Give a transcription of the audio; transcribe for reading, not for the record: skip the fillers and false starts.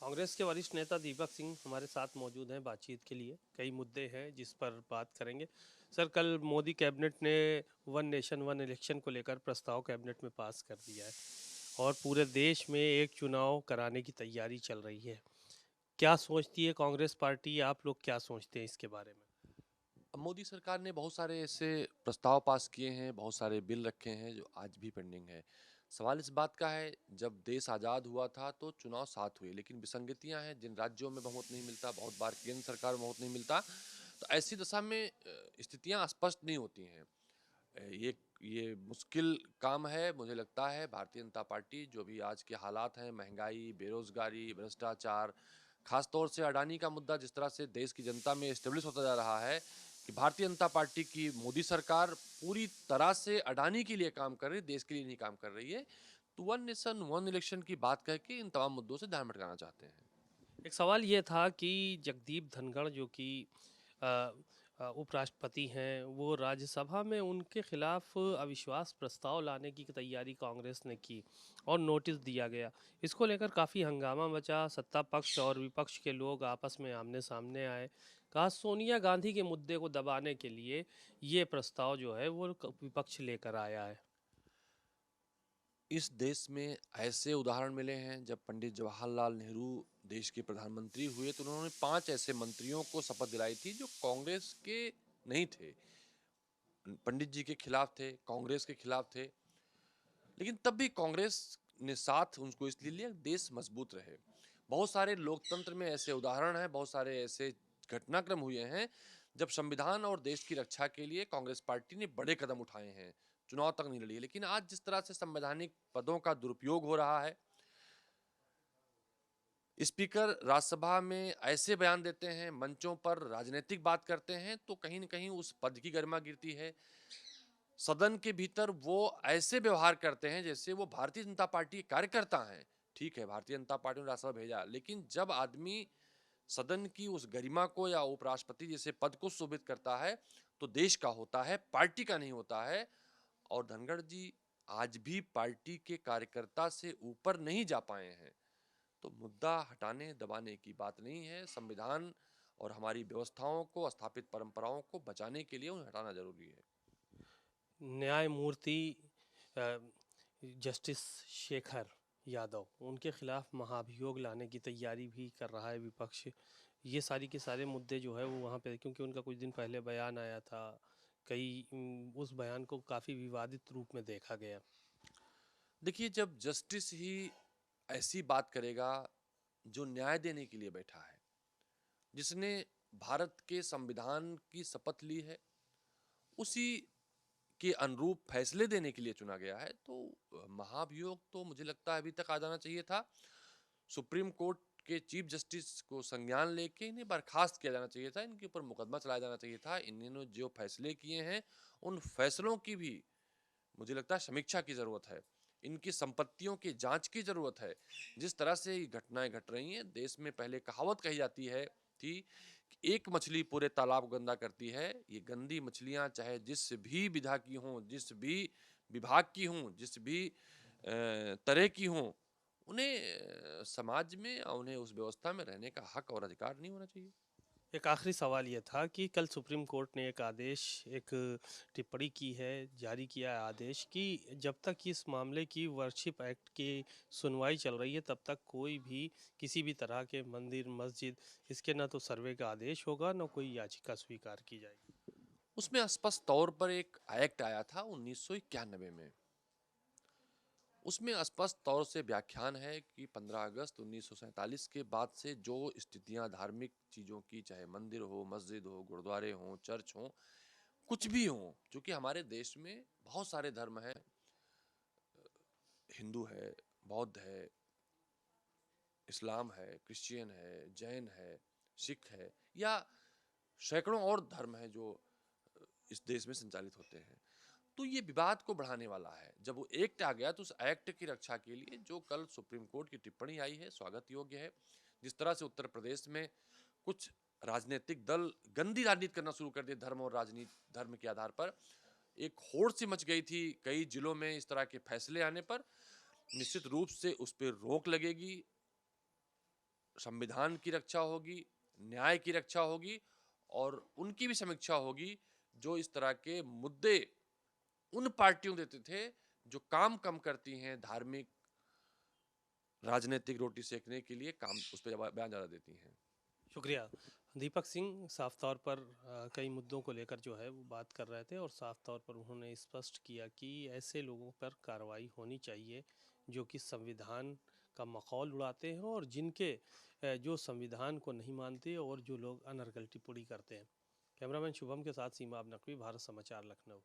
कांग्रेस के वरिष्ठ नेता दीपक सिंह हमारे साथ मौजूद हैं बातचीत के लिए। कई मुद्दे हैं जिस पर बात करेंगे। सर, कल मोदी कैबिनेट ने वन नेशन वन इलेक्शन को लेकर प्रस्ताव कैबिनेट में पास कर दिया है और पूरे देश में एक चुनाव कराने की तैयारी चल रही है। क्या सोचती है कांग्रेस पार्टी? आप लोग क्या सोचते हैं इसके बारे में? अब मोदी सरकार ने बहुत सारे ऐसे प्रस्ताव पास किए हैं, बहुत सारे बिल रखे हैं जो आज भी पेंडिंग है। सवाल इस बात का है, जब देश आज़ाद हुआ था तो चुनाव 7 हुए, लेकिन विसंगतियां हैं, जिन राज्यों में बहुमत नहीं मिलता, बहुत बार केंद्र सरकार में बहुमत नहीं मिलता, तो ऐसी दशा में स्थितियां स्पष्ट नहीं होती हैं। ये मुश्किल काम है। मुझे लगता है भारतीय जनता पार्टी जो भी आज के हालात हैं, महंगाई, बेरोजगारी, भ्रष्टाचार, खास तौर से अडानी का मुद्दा जिस तरह से देश की जनता में एस्टेब्लिश होता जा रहा है कि भारतीय जनता पार्टी की मोदी सरकार पूरी तरह से अडानी के लिए काम कर रही है, देश के लिए नहीं काम कर रही है। तो वन नेशन वन इलेक्शन की बात करके इन तमाम मुद्दों से ध्यान भटकाना चाहते हैं। एक सवाल ये था कि जगदीप धनखड़ जो कि अ, उपराष्ट्रपति हैं, वो राज्यसभा में उनके खिलाफ अविश्वास प्रस्ताव लाने की तैयारी कांग्रेस ने की और नोटिस दिया गया। इसको लेकर काफ़ी हंगामा मचा। सत्ता पक्ष और विपक्ष के लोग आपस में आमने सामने आए। कहा सोनिया गांधी के मुद्दे को दबाने के लिए ये प्रस्ताव जो है वो विपक्ष लेकर आया है। इस देश में ऐसे उदाहरण मिले हैं, जब पंडित जवाहरलाल नेहरू देश के प्रधानमंत्री हुए तो उन्होंने 5 ऐसे मंत्रियों को शपथ दिलाई थी जो कांग्रेस के नहीं थे, पंडित जी के खिलाफ थे, कांग्रेस के खिलाफ थे। लेकिन तब भी कांग्रेस ने साथ उनको इसलिए लिया देश मजबूत रहे। बहुत सारे लोकतंत्र में ऐसे उदाहरण हैं, बहुत सारे ऐसे घटनाक्रम हुए हैं जब संविधान और देश की रक्षा के लिए कांग्रेस पार्टी ने बड़े कदम उठाए हैं, चुनाव तक नहीं लड़ी। लेकिन आज जिस तरह से संवैधानिक पदों का दुरुपयोग हो रहा है, स्पीकर राज्यसभा में ऐसे बयान देते हैं, मंचों पर राजनीतिक बात करते हैं, तो कहीं न कहीं उस पद की गरिमा गिरती है। सदन के भीतर वो ऐसे व्यवहार करते हैं जैसे वो भारतीय जनता पार्टी के कार्यकर्ता हैं। ठीक है, भारतीय जनता पार्टी ने राज्यसभा भेजा, लेकिन जब आदमी सदन की उस गरिमा को या उपराष्ट्रपति जैसे पद को शोभित करता है, तो देश का होता है, पार्टी का नहीं होता है। और धनखड़ जी आज भी पार्टी के कार्यकर्ता से ऊपर नहीं जा पाए हैं। तो मुद्दा हटाने दबाने की बात नहीं है, संविधान और हमारी व्यवस्थाओं को, स्थापित परंपराओं को बचाने के लिए उन्हें हटाना जरूरी है। न्यायमूर्ति अ, जस्टिस शेखर यादव, उनके खिलाफ महाभियोग लाने की तैयारी भी कर रहा है विपक्ष। ये सारी के सारे मुद्दे जो है वो वहाँ पे, क्योंकि उनका कुछ दिन पहले बयान आया था। उस बयान को काफ़ी विवादित रूप में देखा गया। देखिए, जब जस्टिस ही ऐसी बात करेगा जो न्याय देने के लिए बैठा है, जिसने भारत के संविधान की शपथ ली है, उसी के अनुरूप फैसले देने के लिए चुना गया है, तो महाभियोग तो मुझे लगता है अभी तक आ जाना चाहिए था। सुप्रीम कोर्ट के चीफ जस्टिस को संज्ञान लेके इन्हें बर्खास्त किया जाना चाहिए था, इनके ऊपर मुकदमा चलाया जाना चाहिए था। इन्होंने जो फैसले किए हैं, उन फैसलों की भी मुझे लगता है समीक्षा की जरूरत है। इनकी संपत्तियों की जांच की जरूरत है। जिस तरह से ये घटनाएं घट रही हैं, देश में पहले कहावत कही जाती है थी कि एक मछली पूरे तालाब को गंदा करती है। ये गंदी मछलियां चाहे जिस भी विधा की हों, जिस भी विभाग की हों, जिस भी तरह की हों, उन्हें समाज में और उन्हें उस व्यवस्था में रहने का हक और अधिकार नहीं होना चाहिए। एक आखिरी सवाल ये था कि कल सुप्रीम कोर्ट ने एक आदेश, एक टिप्पणी की है, जारी किया है आदेश कि जब तक इस मामले की वर्शिप एक्ट की सुनवाई चल रही है तब तक कोई भी किसी भी तरह के मंदिर मस्जिद इसके ना तो सर्वे का आदेश होगा, ना कोई याचिका स्वीकार की जाएगी। उसमें स्पष्ट तौर पर एक एक्ट आया था 1991 में। उसमें स्पष्ट तौर से व्याख्यान है कि 15 अगस्त 1947 के बाद से जो स्थितियां धार्मिक चीज़ों की, चाहे मंदिर हो, मस्जिद हो, गुरुद्वारे हों, चर्च हों, कुछ भी हों, क्योंकि हमारे देश में बहुत सारे धर्म हैं, हिंदू है, बौद्ध है, इस्लाम है, क्रिश्चियन है, जैन है, सिख है, या सैकड़ों और धर्म हैं जो इस देश में संचालित होते हैं। तो ये विवाद को बढ़ाने वाला है। जब वो एक्ट आ गया तो उस एक्ट की रक्षा के लिए जो कल सुप्रीम कोर्ट की टिप्पणी आई है, स्वागत योग्य है। जिस तरह से उत्तर प्रदेश में कुछ राजनीतिक दल गंदी राजनीति करना शुरू कर दिए, धर्म और राजनीति, धर्म के आधार पर एक होड़ सी मच गई थी कई जिलों में। इस तरह के फैसले आने पर निश्चित रूप से उस पर रोक लगेगी, संविधान की रक्षा होगी, न्याय की रक्षा होगी और उनकी भी समीक्षा होगी जो इस तरह के मुद्दे उन पार्टियों देते थे जो काम कम करती हैं धार्मिक राजनीतिक रोटी सेकने के लिए काम उस पर बयान ज़्यादा देती हैं। शुक्रिया। दीपक सिंह साफ तौर पर कई मुद्दों को लेकर जो है वो बात कर रहे थे और साफ तौर पर उन्होंने स्पष्ट किया कि ऐसे लोगों पर कार्रवाई होनी चाहिए जो कि संविधान का मखौल उड़ाते हैं और जिनके जो संविधान को नहीं मानते और जो लोग अनर्गल टिप्पणी करते हैं। कैमरामैन शुभम के साथ सीमा अब नकवी, भारत समाचार, लखनऊ।